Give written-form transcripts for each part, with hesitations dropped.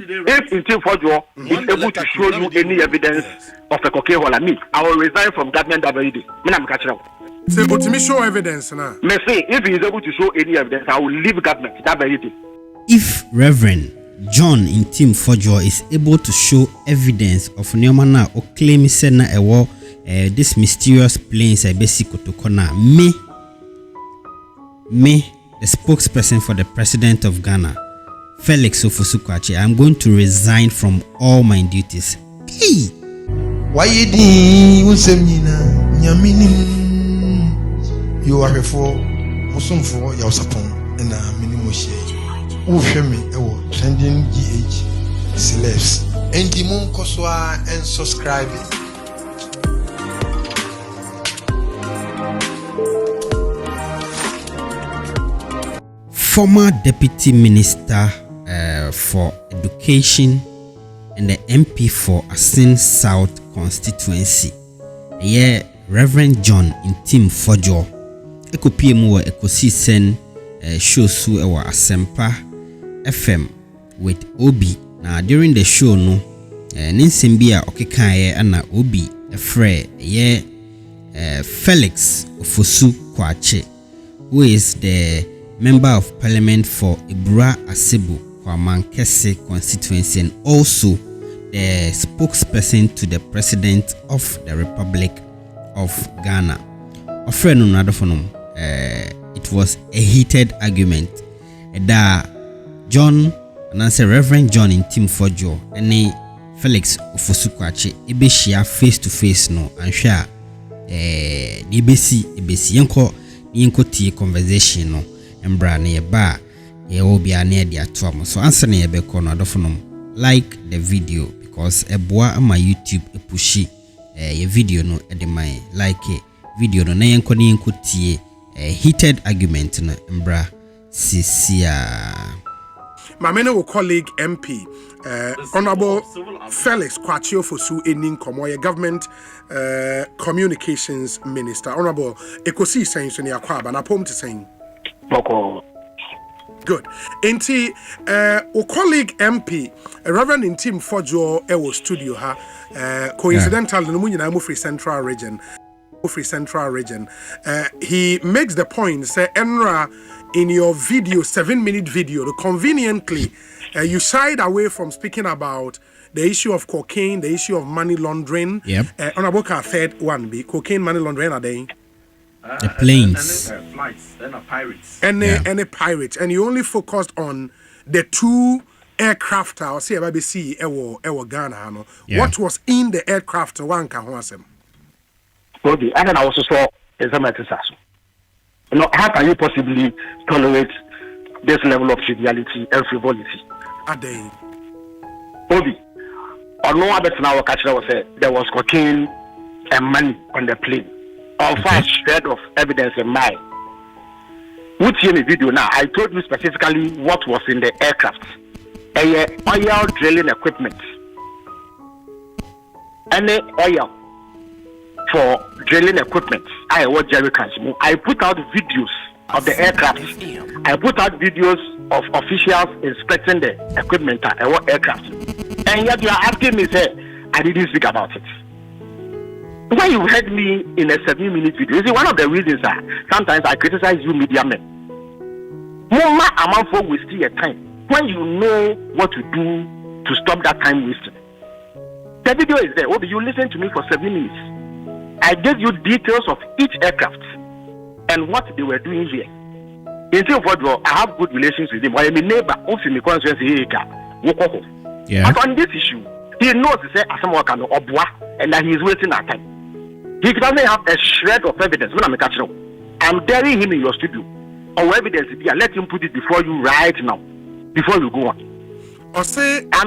If Ntim Fordjour is able to show you any evidence of a cocaine hole, I will resign from government that very day. Say, but me show evidence now. Me say, if he is able to show any evidence, I will leave government that very day. If Reverend John Ntim Fordjour is able to show evidence of Neomana or claim sena ewo this mysterious planes basic kotokona me the spokesperson for the president of Ghana, Felix Ofosu-Kwakye, I'm going to resign from all my duties. Hey! Why you did nyamini you are for Musum for your sapon and a minimum share. Ufemi ewo trending GH celebs. Ntim koswa and subscribe. Former Deputy Minister for Education and the MP for Asin South constituency, Reverend John Ntim Fordjour, ekopie mu wa ekosi sen show su ewa Asempa FM with Obi. Now during the show no ninsem bia okekaye ana Obi efre Felix Ofosu-Kwakye, who is the Member of Parliament for Ibura Asebu Kwamankese constituency and also the spokesperson to the President of the Republic of Ghana. It was a heated argument that John and I say Reverend John Ntim Fordjour and Felix Ofosu-Kwakye ebeshia face to face no and share ebesi yenko tie conversation no embra na yeba ye obi ane dia toam. So answer na yebe ko no adofonom like the video because eboa ama YouTube epushi ye video no ede mai like video no na yenko tie heated argument na embra sisia. My many colleague MP, Honorable Felix Kwakye Ofosu Enin Komoye, Government Communications Minister. Honorable Ekosi saying so near Kwaba na pom to saying. Good. Enti, colleague MP, Reverend Ntim Fordjour ewo studio ha. Coincidental no munyina mo free Central Region. He makes the point say Enra in your video 7-minute video conveniently you shied away from speaking about the issue of cocaine, the issue of money laundering. Honorable third one be cocaine, money laundering are they? The planes, flights, then pirates, any pirates, and you only focused on the two aircraft. I'll say BBC ewo Ghana. What was in the aircraft? One can answer. Okay, and then I also saw examination. No, how can you possibly tolerate this level of triviality and frivolity? Ade. Obi, or no other now was said there was cocaine and money on the plane. Of a shred of evidence in mind. Which in the video now, I told you specifically what was in the aircraft. A oil drilling equipment. Any oil for drilling equipment. I watch Jerry Kansimu. I put out videos of the aircraft. I put out videos of officials inspecting the equipment at aircraft. And yet you are asking me, say, I didn't speak about it. When you heard me in a 7-minute video, you see, one of the reasons are sometimes I criticize you media men. More amount for wasting your time when you know what to do to stop that time wasting. The video is there. You listen to me for 7 minutes. I gave you details of each aircraft and what they were doing here. In Ntim Fordjour, I have good relations with him. I am a neighbor of my constituency. But on this issue, he knows to say and that he is wasting our time. He doesn't have a shred of evidence. I'm daring him in your studio. Or evidence, let him put it before you right now, before you go on. I'm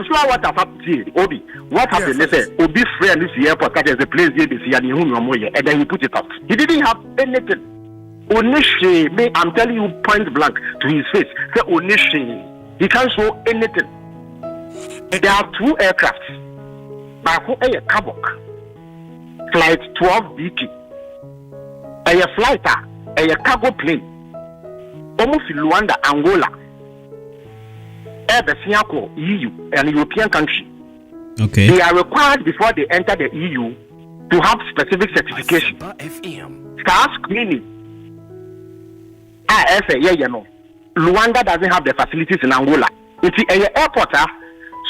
sure what happened here, Obi. What happened? They say Obi friend is the airport, that is the place they see, and then he put it out. He didn't have anything. Onishe, I'm telling you point blank to his face. Say Onishe, he can't show anything. There are two aircrafts. Bako a Kabok. Flight 12BK. A flighter, a cargo plane. Almost Luanda, Angola. EU and European country. Okay. They are required before they enter the EU to have specific certification. Star screening. Luanda doesn't have the facilities in Angola. It's an airport,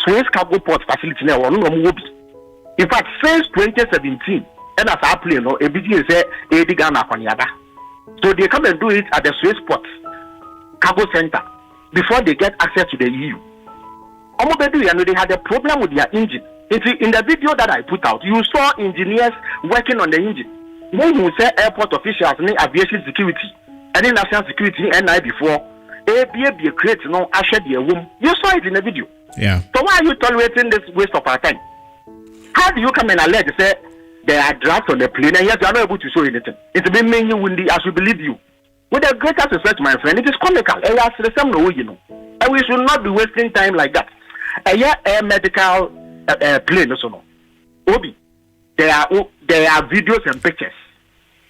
Suez Cargo Port facility. In fact, since 2017, and as I play, ABG is a Ghana. So they come and do it at the Suez Port Cargo Center before they get access to the EU. They had a problem with their engine. In the video that I put out, you saw engineers working on the engine. When you say airport officials, aviation security, and national security, NI before, ABA creates usher their womb. You saw it in the video. Yeah. So why are you tolerating this waste of our time? How do you come and allege say there are drugs on the plane and yet you are not able to show anything? It's been mainly windy as we believe you. With the greatest respect, my friend, it is comical. And we should not be wasting time like that. A medical plane, also. Obi, there are videos and pictures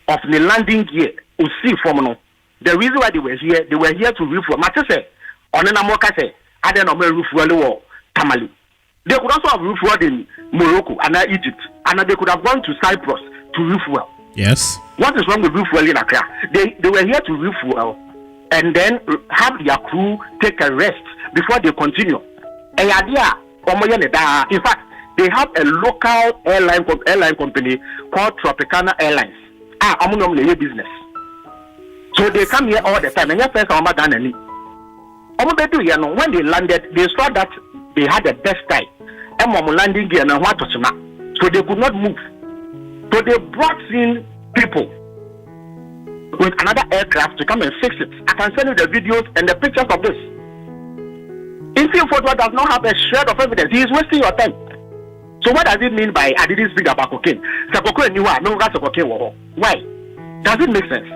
of the landing gear. We see from the reason why they were here to refuel. Matese, on an Amoka say, I don't know where refuel or Tamale. They could also have refueled in Morocco and Egypt, and they could have gone to Cyprus to refuel. Yes. What is wrong with refueling Accra? They were here to refuel and then have their crew take a rest before they continue. In fact, they have a local airline company called Tropicana Airlines. Business. So they come here all the time. And when they landed, they saw that they had the best time. Landing gear so they could not move. So they brought in people with another aircraft to come and fix it. I can send you the videos and the pictures of this. Ntim Fordjour does not have a shred of evidence. He is wasting your time. So what does it mean by I didn't speak about cocaine? Why? Does it make sense?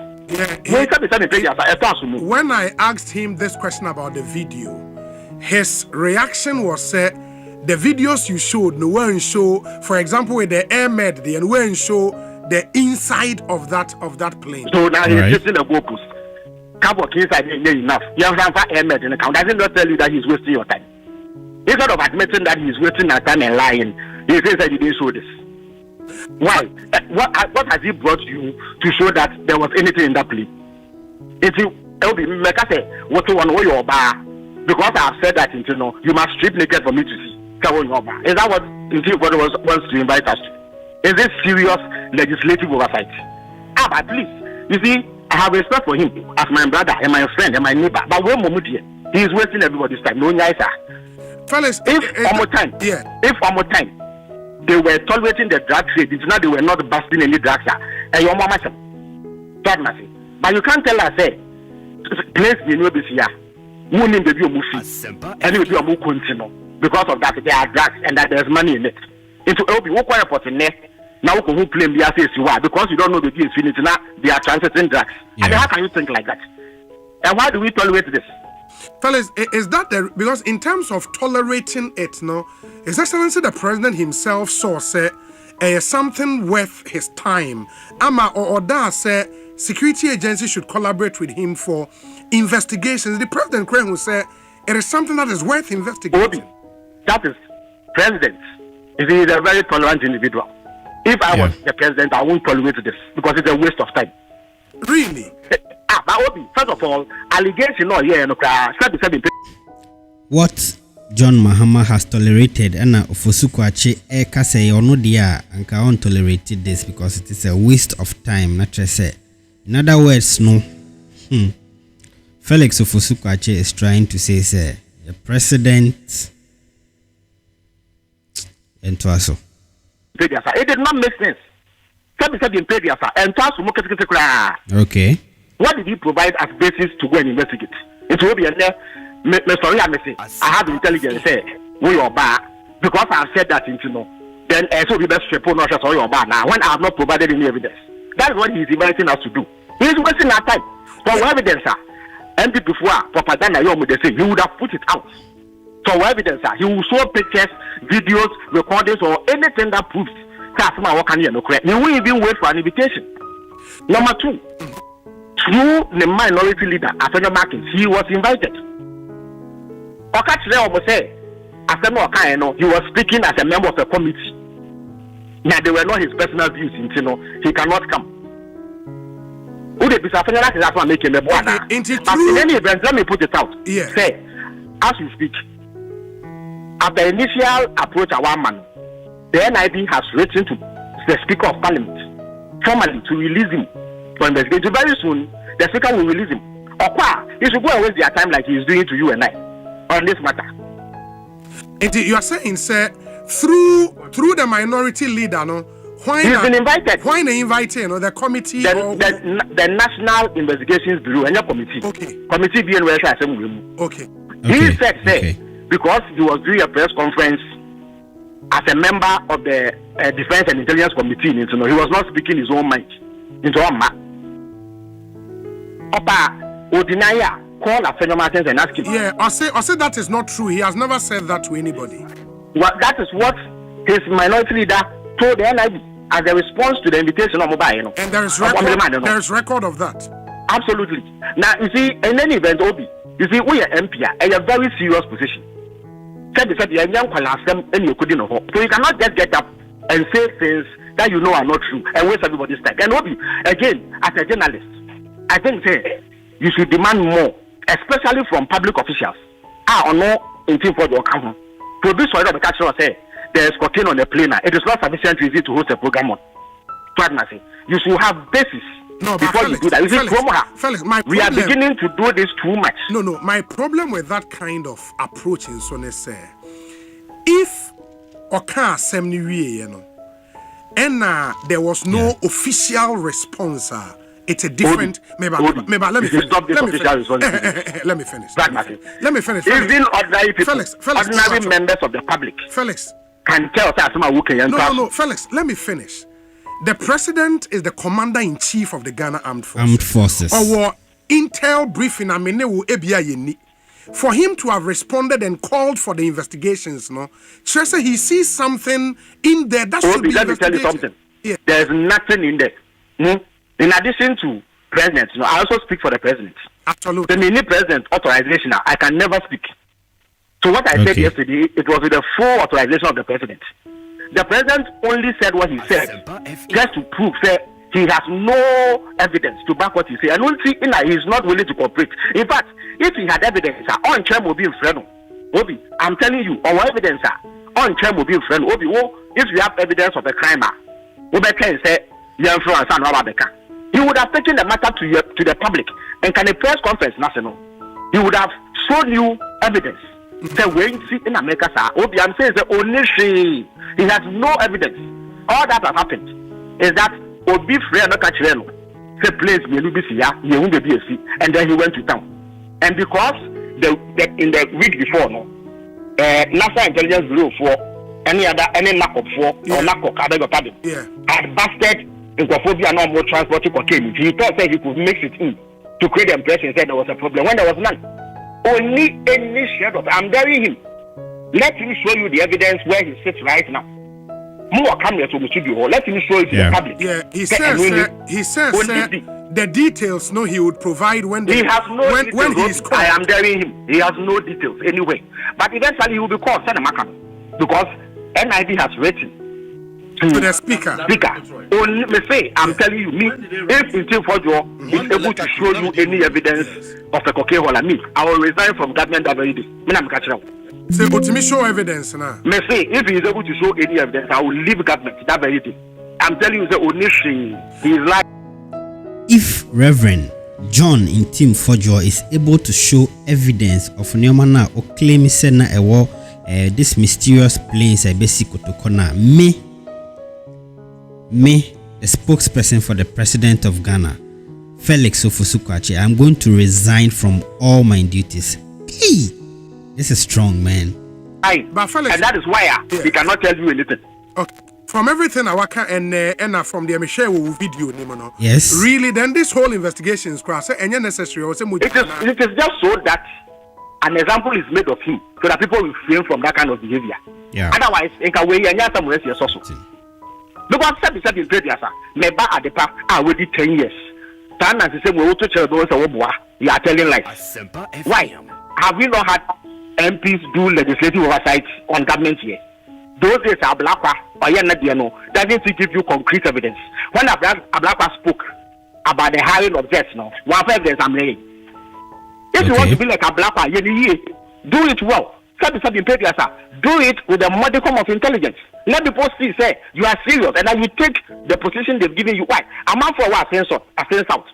When I asked him this question about the video, his reaction was the videos you showed no one show, for example, with the air med, they weren't show the inside of that plane. So now he's using the focus. Can't inside enough. You have to air med in account. Doesn't not tell you that he's wasting your time. Instead of admitting that he's wasting your time and lying, he says that he didn't show this. Why? What has he brought you to show that there was anything in that plane? If you say what you want your bar, because I have said that you must strip naked for me to see. Is that what Ntim Fordjour wants to invite us to? Is this serious legislative oversight? At least, you see, I have respect for him as my brother and my friend and my neighbor. But when he is wasting everybody's time. No, nicer. Fellas, if one more time, they were tolerating the drug trade. It's not they were not busting any drugs. And your mama said, but you can't tell us, place the new BCA. Moon in the view, and you will continue. Because of that, there are drugs and that there's money in it. Into LB, what quiet for the net? Now who claim the assets you are because you don't know the deal is finished. Now they are transiting drugs. Yeah. And how can you think like that? And why do we tolerate this? Fellas, is that because in terms of tolerating it, His Excellency the President himself saw something worth his time. Ama or that say security agencies should collaborate with him for investigations. The President who said it is something that is worth investigating. That is president. He is a very tolerant individual. If I was the president, I won't tolerate this because it's a waste of time. Really? First of all, allegation what John Mahama has tolerated and Ofosukwache eka say ono dia anka on tolerated this because it is a waste of time. Not just say. In other words, no. Felix Ofosukwache is trying to say the president and Twaso. It did not make sense. Okay. What did he provide as basis to go and investigate? It will be I have intelligence say we are bad because I have said that then so we best report not just your bad now when I have not provided any evidence. That is what he is inviting us to do. He is wasting our time. For evidence, and before propaganda they say he would have put it out. So evidence, he will show pictures, videos, recordings, or anything that proves that he will even wait for an invitation. Number two, through the minority leader, Afena Markins, he was invited. Okachire almost say, Asemo Okaino, he was speaking as a member of a committee. Now they were not his personal views, he cannot come. That's what make him a boy. But in any event, let me put it out. Yeah. Say, as we speak, at the initial approach of one man, the NIB has written to the Speaker of Parliament formally to release him for investigation. Very soon, the Speaker will release him. Or he should go and waste their time like he is doing to you and I on this matter. And you are saying, sir, through the minority leader, no? Why he's been invited. Why they invite the committee? The National Investigations Bureau and your committee. Okay. Committee being where I okay. He said, because he was doing a press conference as a member of the Defense and Intelligence Committee, he was not speaking his own mind. Into one man. Opa Odinaya call Afenyo Martins and ask him. Yeah, I say that is not true. He has never said that to anybody. Well, that is what his minority leader told the NIB as a response to the invitation of mobile. And there is record of that. Absolutely. Now, you see, in any event, Obi, you see, we are MP, a very serious position. So you cannot just get up and say things that you know are not true and waste everybody's time. And Obi, again, as a journalist, I think you should demand more, especially from public officials. Or no, in Ntim Fordjour come produce for the catcher say there is cocaine on the plane. It is not sufficient easy to host a program on. You should have basis. No, before Felix, you do that. Felix, we are beginning to do this too much. No, my problem with that kind of approach in Sonese, if Oka Semni and there was no official response, it's a different. Maybe let me finish. Let me finish. Let me finish. Even ordinary people, ordinary members of the public, Felix can tell us No, Felix, let me finish. The president is the commander-in-chief of the Ghana Armed Forces. Or intel briefing, for him to have responded and called for the investigations, Chesa, he sees something in there that should be let me tell you something. Yeah. There's nothing in there. In addition to president, I also speak for the president. Absolutely. The mini president authorization, I can never speak. So what I said yesterday, it was with the full authorization of the president. The president only said what he said just to prove that he has no evidence to back what he said. And only he is not willing to cooperate. In fact, if he had evidence, on Chem will be in front. Obi, I'm telling you, our evidence, on Chem will be in front. Obi, if you have evidence of a crime, Obi can say, he would have taken the matter to the public and can a press conference national. He would have shown you evidence. The way you see in America, Obi, I'm saying the only he has no evidence. All that has happened is that Obi Frey no catch Reno. Say place me and then he went to town. And because in the week before, National Intelligence Bureau for any NACOP or NACOP, I beg your pardon, had busted Incophobia no more transporting cocaine. He thought that he could mix it in to create the impression that there was a problem when there was none. Only any shred of I'm burying him. Let him show you the evidence where he sits right now. More cameras to the studio. Let him show it to the public. Yeah, he says the details he would provide when he has no details. When he is called. I am burying him. He has no details anyway. But eventually he will be called because NIB has written to the speaker. Only me say, I'm telling you, if Ntim Fordjour is able to show you any evidence of a cocaine hole, I will resign from government that very day. Say, but to me show evidence now. Me say, if he is able to show any evidence, I will leave government that very day. I'm telling you, the only thing he is like. If Reverend John Ntim Fordjour is able to show evidence of Neomana or claim sena this mysterious planes a basic kotokona me, the spokesperson for the president of Ghana, Felix Ofosu-Kwakye, I'm going to resign from all my duties. Hey, this is strong, man. But Felix, and that is why he cannot tell you anything. Okay. From everything I work and from the Michelle video, yes, really, then this whole investigation is cross and necessary. It is just so that an example is made of him, so that people will refrain from that kind of behavior. Yeah. Otherwise, because said in previous, maybe at the park, I waited 10 years. You are telling lies. Why? Have we not had MPs do legislative oversight on government here. Those days are Ablakwa or Yanadiano doesn't give you concrete evidence. When Ablakwa spoke about the hiring of jets, no, one evidence I'm laying. If you want to be like Ablakwa, do it well. Do it with a modicum of intelligence. Let people see, say you are serious, and then you take the position they've given you. Why? A man for what? Sense out.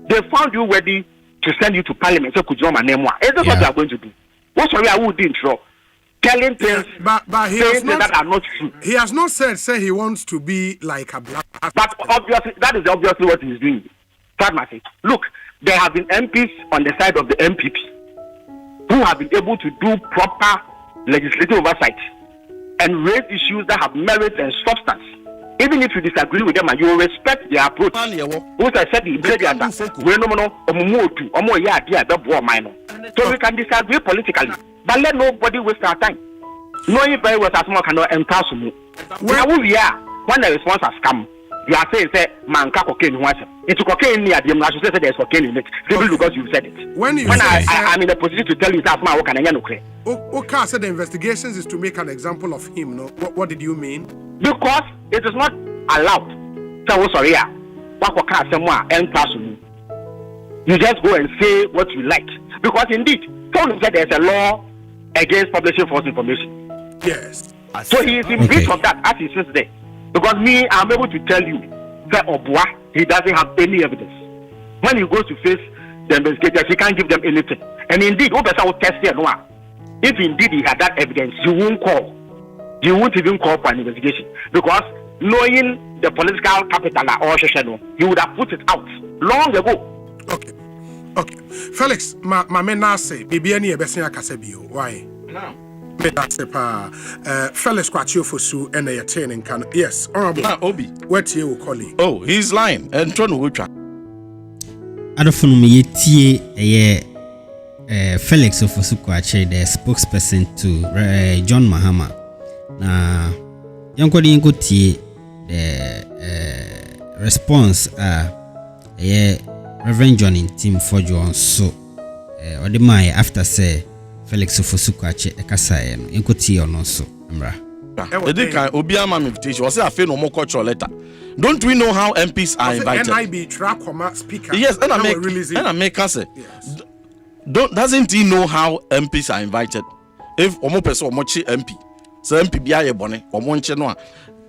They found you ready to send you to parliament. So could you my name? Is this what they are going to do? What's sorry I would intro? Telling things, but he has not, that are not true. He has not said he wants to be like a black. But obviously, that is obviously what he's doing. Look, there have been MPs on the side of the MPP who have been able to do proper legislative oversight and raise issues that have merit and substance. Even if you disagree with them and you will respect their approach. What I said, so we can disagree politically, but let nobody waste our time. Knowing very well as more cannot entail me. When we are, when the response has come, you are saying, say, man, cocaine was it's cocaine near the I should say there's cocaine in it simply because you said it. When I'm in a position to tell you that my work and I said the investigations is to make an example of him. No, what did you mean? Because it is not allowed. So sorry, you just go and say what you like. Because indeed, Tony said there's a law against publishing false information. Yes. So he is in breach of that as he sits there. Because me, I'm able to tell you that Obua, he doesn't have any evidence. When he goes to face the investigators, he can't give them anything. And indeed, will test it. If indeed he had that evidence, you won't call. You won't even call for an investigation. Because knowing the political capital or Sheshano, you would have put it out long ago. Okay. Felix, my men say, Bibi any Bessia Casabio. Why? No. Felix Quatio for Sue and they are training can. Yes, honorable. Obi. What you calling? Oh, he's lying. And Tron Wucha. Adofun me tie Felix Ofosukwache, the spokesperson to John Mahama. Na yankodi yinko tie the response Reverend John Ntim Fordjour so odemai after say Felix Ofosukwache ekasa no yinko tie ono so mra. Edika Obiama invitation was say afa no more cultural letter. Don't we know how MPs are invited? NIB track speaker. Yes, and I make us doesn't he know how MPs are invited? If omo person omochi MP, so MP bia ye bone, omonche no a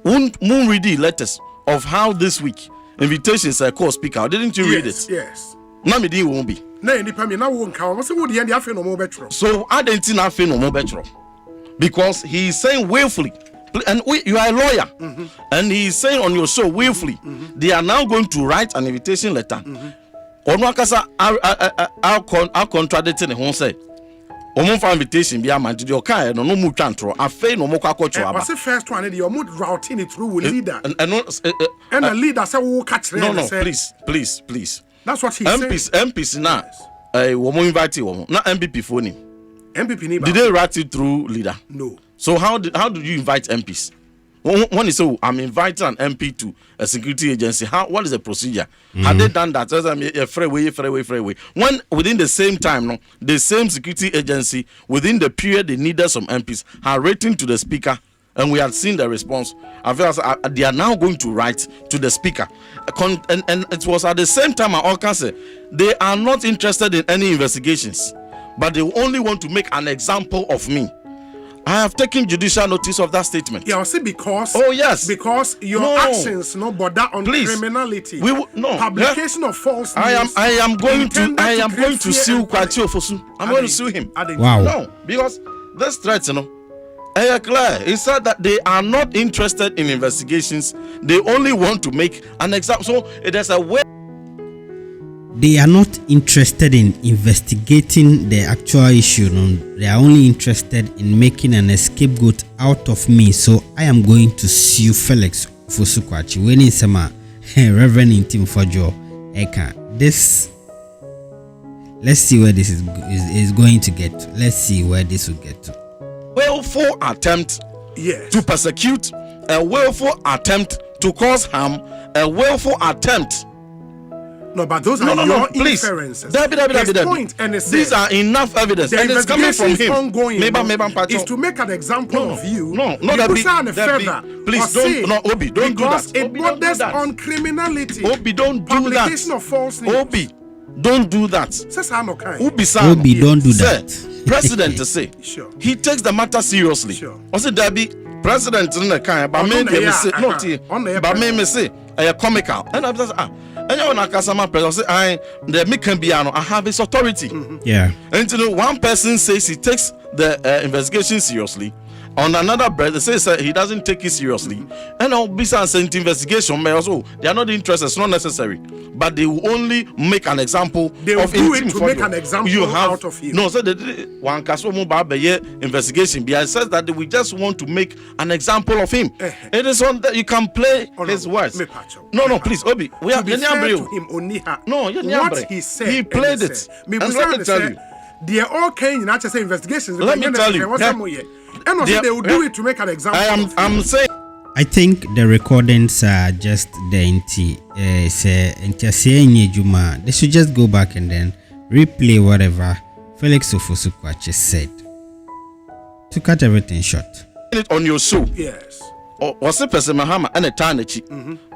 won't read the letters of how this week invitations are called speaker. Didn't you read it? Yes. Na me di won't be. Na any pami na won ka. Omo say wo di end afa no mo betro. So I didn't afa no mo betro. Because he is saying willfully, and you are a lawyer, and he is saying on your show willfully, they are now going to write an invitation letter. Onwakasa are contradicting the whole say. Omo invitation be am to your car no mu twantro afa no mo kwakotro aba. What's the first one the omo routing it through with leader. And the leader say wo catch. No, please. That's what he said. MPs na womo invite womo na MPP phone. MPP did they write it through leader? No. So how did you invite MPs? When you say I'm inviting an MP to a security agency, what is the procedure? Had they done that? Freeway. When within the same time, no, the same security agency within the period they needed some MPs had written to the speaker, and we had seen the response. They are now going to write to the speaker, and it was at the same time I can say they are not interested in any investigations, but they only want to make an example of me. I have taken judicial notice of that statement. Yeah, I say because. Oh yes. Because your actions no border on criminality. Publication of false news. I am going to sue Kwatio Fosu. I'm going to sue him. Wow. No, because this threat, clear. He said that they are not interested in investigations. They only want to make an example. So there's a way. They are not interested in investigating the actual issue. No, they are only interested in making an scapegoat out of me. So I am going to sue Felix Ofosukwache. When is Reverend Ntim Fordjour? This. Let's see where this is going to get to. Let's see where this will get to. Willful attempt to persecute, a willful attempt to cause harm, a willful attempt No, but those are your inferences. His point, and these are enough evidence, the and it's coming from him. Ongoing, maybe is to make an example of you. No, please don't do that. It borders on criminality. Obi, don't do that. Publication of false news. Obi, don't do that. Obi, don't do that. President to say, sure. He takes the matter seriously. Sure. Also, Debbie, president in the kind, but me say, comical. And I'm just and you know, Kasama president say, the Mikambiano, I have his authority. Yeah. And you know, one person says he takes the investigation seriously. On another breath, they say he doesn't take it seriously. And I'll be sent investigation, also they are not interested, it's not necessary. But they will only make an example. They will do it to make an example out of him. No, so one Kasomo Babe investigation. It says that we just want to make an example of him. It is on that you can play his words. No, please, Obi. We are to him, what he said. He played it. And let me tell you. They are all kind of say investigations. Let me tell you. And also they will do it to make an example. I'm saying. I think the recordings are just the Juma. They should just go back and then replay whatever Felix Ofosukwache said to cut everything short. It on your show. Yes. Was a President Mahama and a Tanachi,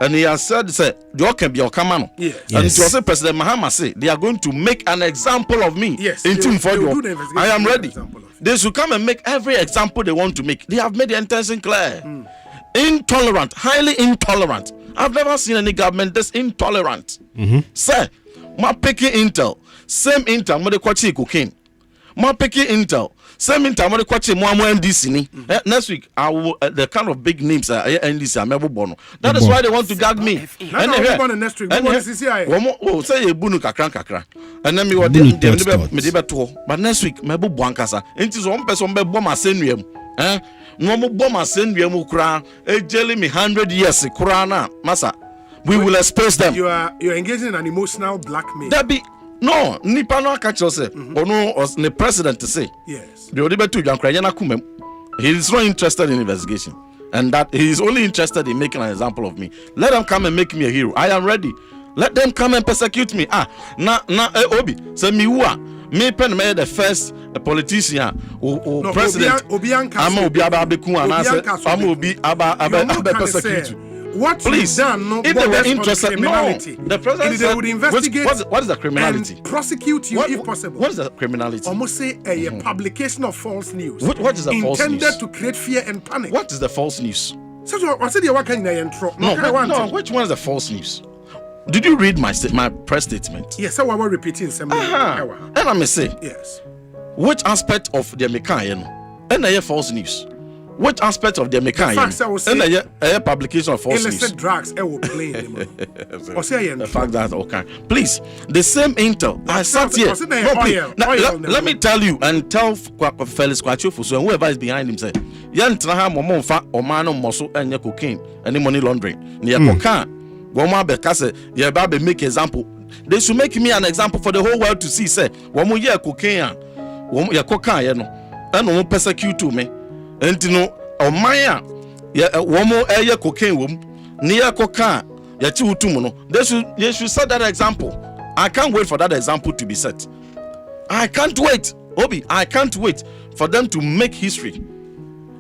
and he has said, "You can be your command." Yes. And it was a President Mahama say they are going to make an example of me. Yes. In Ntim Fordjour. I am ready. They should come and make every example they want to make. They have made the intention clear. Intolerant, highly intolerant. I've never seen any government this intolerant. Sir, my picking intel, same intel, my kwachi cocaine. My picking intel. Same time, I'm going to NDC. Next week, I will the kind of big names are NDC. I'm never born. That is why they want to gag me. And next week, say you bunu kakra. And then me what me but next week, me bu buankasa. Enti so one person be bomb asenwem. No mo bomb asenwem kura. E jelly me 100 years kura na masa. We will expose them. You're engaging in an emotional blackmail. That be no, nipa no catch us. Ono the president to say. Yes. He is not interested in investigation, and that he is only interested in making an example of me. Let them come and make me a hero. I am ready. Let them come and persecute me. Obi. Say me pen me the first politician or president. I'm Obi Ababeku and I'm Obi Aba persecute. What please done, if they were interested, the president they would investigate what is the criminality and prosecute you if possible. What is the criminality? Almost say a publication of false news. What is the false news? Intended to create fear and panic. What is the false news? So I said what kind of intro? No, which one is the false news? Did you read my press statement? Yes, so I was repeating some. And I may say, yes. Which aspect of the Mekayeno and the false news? Which aspect of the Mekayeno and the publication of false news? Illicit drugs, will play them. The fact that okay, please, the same intel. I sat here. Let me tell you and tell Felix Kwachofusu and whoever is behind him say, Yantraha Momonfa or Mano Mosso and your cocaine and money laundering. Near Cocan. Woma Bekase, your baby make example. They should make me an example for the whole world to see. Say, Womu ya cocaine, Womu ya cocaine, and won't persecute to me. And you know, or Maya, Womo ya cocaine womb, near cocaine, ya chiwutumuno. They should set that example. I can't wait for that example to be set. I can't wait, Obi. I can't wait for them to make history.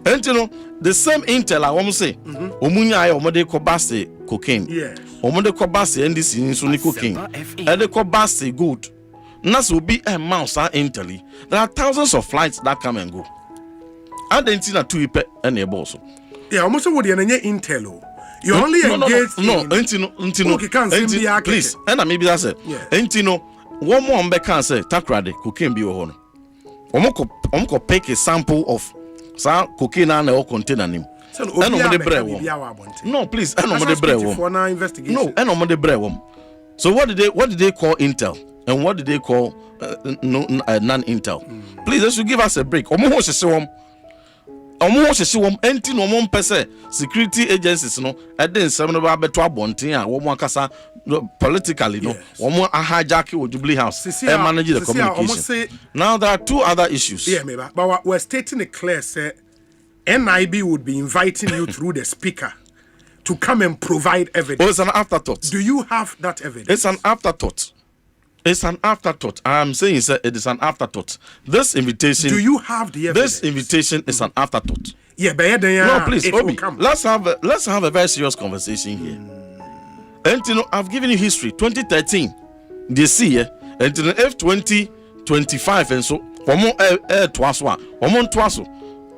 And you know, the same intel I want to say, Omunya omode kobase cocaine. Yes. Omode kobase NDC insuni cocaine. And the kobase good. Nas will be a mouse intelly. There are thousands of flights that come and go. And then tina two ipe and a boss. Yeah, almost what you intel. You only engage. No, please. And maybe that's it. Entino, one more can say takrade cocaine be on. Omoko pick a sample of cocaine and all container him. No, please. No, so what did they call intel and what did they call non-intel? Please, they should give us a break. Security agencies no then seven beto abontin a wo akasa politically no wo hijack o Jubilee House and manage the communication. Now there are two other issues. Yeah, maybe, but we're stating it clear, say NIB would be inviting you through the speaker to come and provide evidence. Oh, it's an afterthought. Do you have that evidence? It's an afterthought. It's an afterthought. I'm saying it is an afterthought. This invitation. Do you have the evidence? This invitation is an afterthought. Yeah, but no, please, Obi. Let's have a very serious conversation here. And I've given you history. 2013, this year, and if 2025 and so,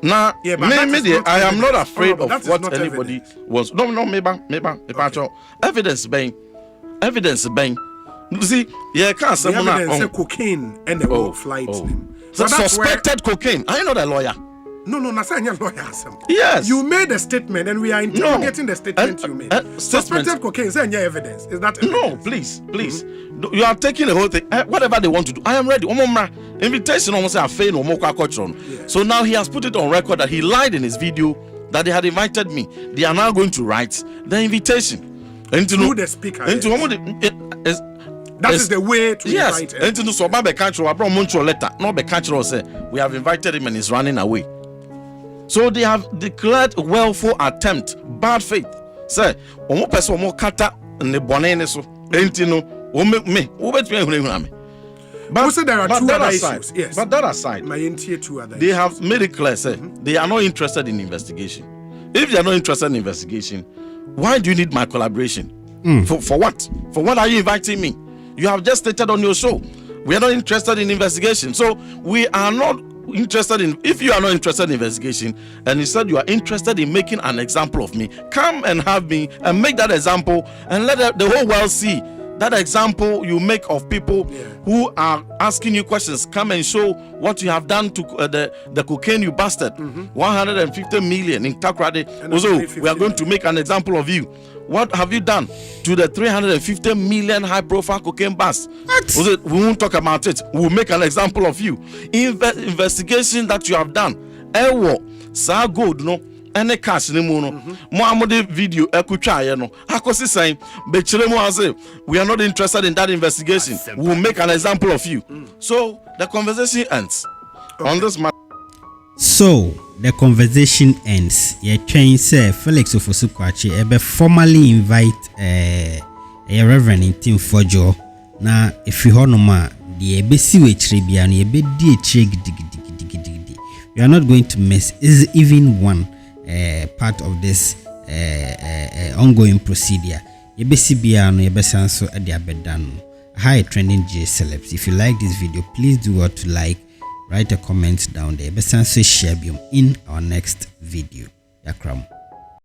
now, I am not afraid of what anybody was. No, maybe. Evidence bang. You see, can't say cocaine and the flights. Suspected cocaine. Are you not a lawyer? No, Nasanya lawyer. Yes. You made a statement and we are interrogating the statement you made. Suspected cocaine, is there any evidence? Is that evidence? No, please. You are taking the whole thing. Whatever they want to do. I am ready. Invitation almost a fail no more. So now he has put it on record that he lied in his video that they had invited me. They are now going to write the invitation. Through the speaker. That is the way to invite him. Yes. So letter. No be catch say we have invited him and he's running away. So they have declared willful attempt, bad faith. Say, omo person omo kata ne bonene so. Entino me. But there are two other issues. Yes. But that aside, they have made it clear, say, they are not interested in investigation. If they are not interested in investigation, why do you need my collaboration? For what? For what are you inviting me? You have just stated on your show, we are not interested in investigation. So we are not interested in, if you are not interested in investigation, and you said you are interested in making an example of me, come and have me and make that example and let the whole world see that example you make of people who are asking you questions. Come and show what you have done to the cocaine you busted. 150 million in Takrade. Also, we are going to make an example of you. What have you done to the 350 million high-profile cocaine bust? Also, we won't talk about it. We'll make an example of you. Investigation that you have done. Ewo, sa good, no. Any cash ni mu no mo amode video ekutwa no akosi sign be kire mu ase we are not interested in that investigation. We will make an example of you. So the conversation ends on this matter. So the conversation ends. Ye train say Felix Ofosu-Kwakye ebe formally invite Reverend Ntim Fordjour na efi honoma de ebesi we kire bia na ebedi ekire gidigidi. We are not going to miss is even one part of this ongoing procedure. Yebesibia no yebesanso ade abedan. High trending J celebs. If you like this video, please do what to like, write a comment down there. Yebesanso share biom in our next video. Yakram.